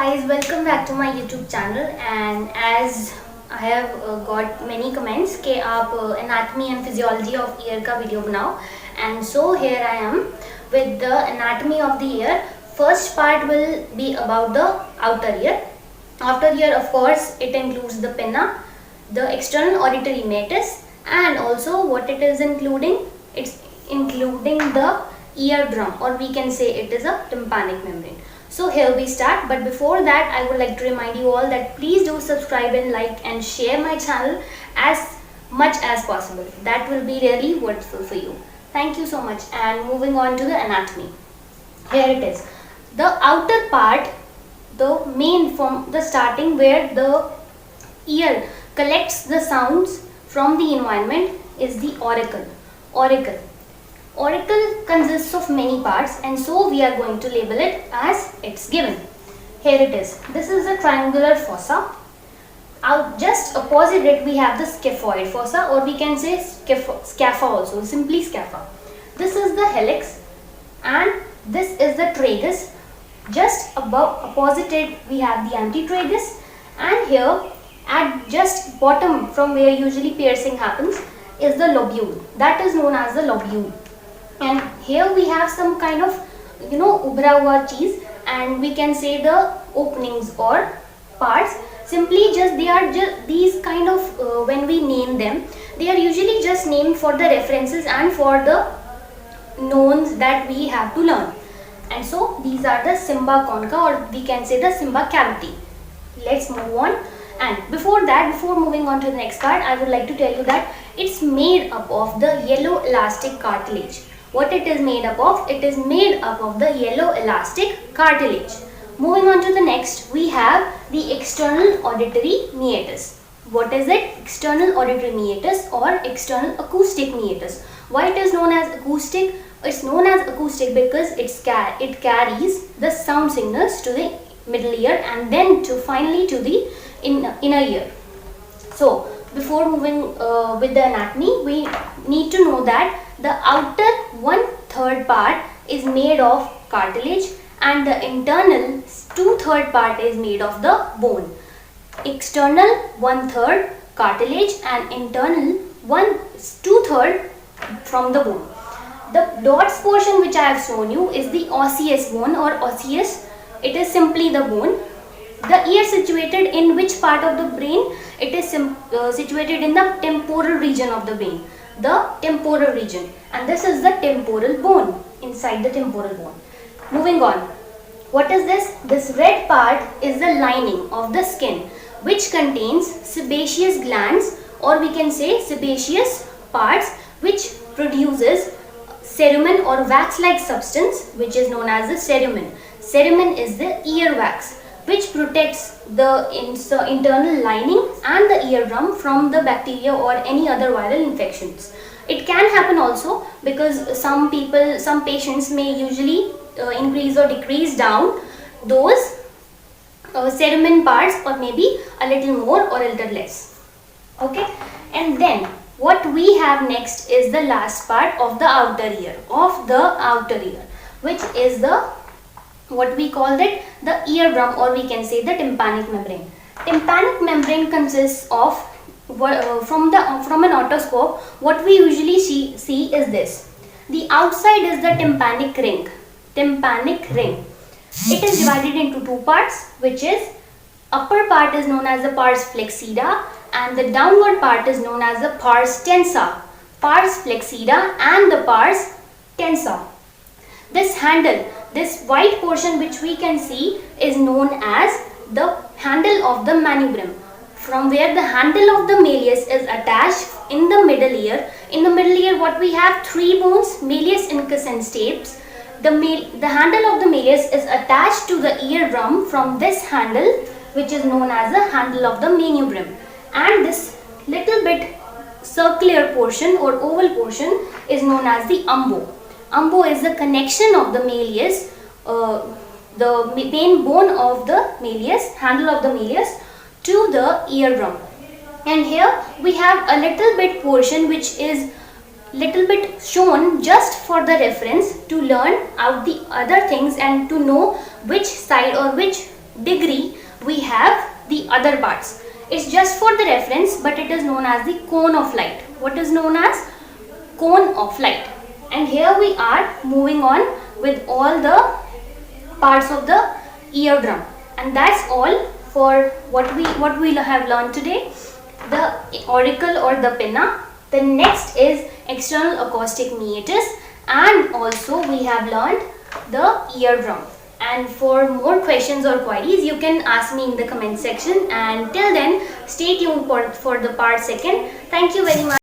guys, welcome back to my YouTube channel. And as I have got many comments कि आप anatomy and physiology of ear का video बनाओ, and so here I am with the anatomy of the ear. First part will be about the outer ear. Outer ear, of course, it includes the pinna, the external auditory meatus, and also what it is including. It's including the eardrum, or we can say it is a tympanic membrane. So here we start, but before that I would like to remind you all that please do subscribe and like and share my channel as much as possible. That will be really worthwhile for you. Thank you so much. And moving on to the anatomy. Here it is. The outer part, the main from the starting where the ear collects the sounds from the environment is the auricle. Auricle consists of many parts, and so we are going to label it as it's given. Here it is. This is the triangular fossa. Out just opposite it we have the scaphoid fossa, or we can say scapha also, simply scapha. This is the helix and this is the tragus. Just above opposite it we have the antitragus, and here at just bottom from where usually piercing happens is the lobule. That is known as the lobule. And here we have some kind of ubra hua cheese, and we can say the openings or parts. Simply just they are just these kind of when we name them, they are usually just named for the references and for the knowns that we have to learn. And so these are the Simba concha, or we can say the Simba cavity. Let's move on. And before moving on to the next part, I would like to tell you that it's made up of the yellow elastic cartilage. What it is made up of? It is made up of the yellow elastic cartilage. Moving on to the next, we have the external auditory meatus. What is it? External auditory meatus or external acoustic meatus. Why it is known as acoustic? It's known as acoustic because it carries the sound signals to the middle ear and then finally to the inner ear. So before moving with the anatomy, we need to know that the outer 1/3 part is made of cartilage and the internal 2/3 part is made of the bone. External 1/3 cartilage and internal 2/3 from the bone. The dots portion which I have shown you is the osseous bone or osseous. It is simply the bone. The ear situated in which part of the brain? It is situated in the temporal region of the brain. The temporal region, and this is the temporal bone, inside the temporal bone. Moving on, what is this? This red part is the lining of the skin which contains sebaceous glands, or we can say sebaceous parts, which produces cerumen or wax-like substance which is known as the cerumen. Cerumen is the ear wax which protects the internal lining and the eardrum from the bacteria or any other viral infections. It can happen also because some patients may usually increase or decrease down those cerumen parts, or maybe a little more or a little less. Okay, and then what we have next is the last part of the outer ear, which is the what we call it the eardrum, or we can say the tympanic membrane. Tympanic membrane consists of from an otoscope. What we usually see is this. The outside is the tympanic ring. It is divided into two parts, which is upper part is known as the pars flexida and the downward part is known as the pars tensa. Pars flexida and the pars tensa. This handle, this white portion which we can see, is known as the handle of the manubrium, from where the handle of the malleus is attached in the middle ear. In the middle ear, what we have? Three bones, malleus, incus and stapes. The handle of the malleus is attached to the eardrum from this handle, which is known as the handle of the manubrium. And this little bit circular portion or oval portion is known as the umbo. Umbo is the connection of the malleus, the main bone of the malleus, handle of the malleus, to the eardrum. And here we have a little bit portion which is little bit shown just for the reference to learn out the other things and to know which side or which degree, we have the other parts. It's just for the reference, but it is known as the cone of light. What is known as cone of light? And here we are moving on with all the parts of the eardrum. And that's all for what we have learned today. The auricle or the pinna. The next is external acoustic meatus, and also we have learned the eardrum. And for more questions or queries, you can ask me in the comment section. And till then, stay tuned for the part second. Thank you very much.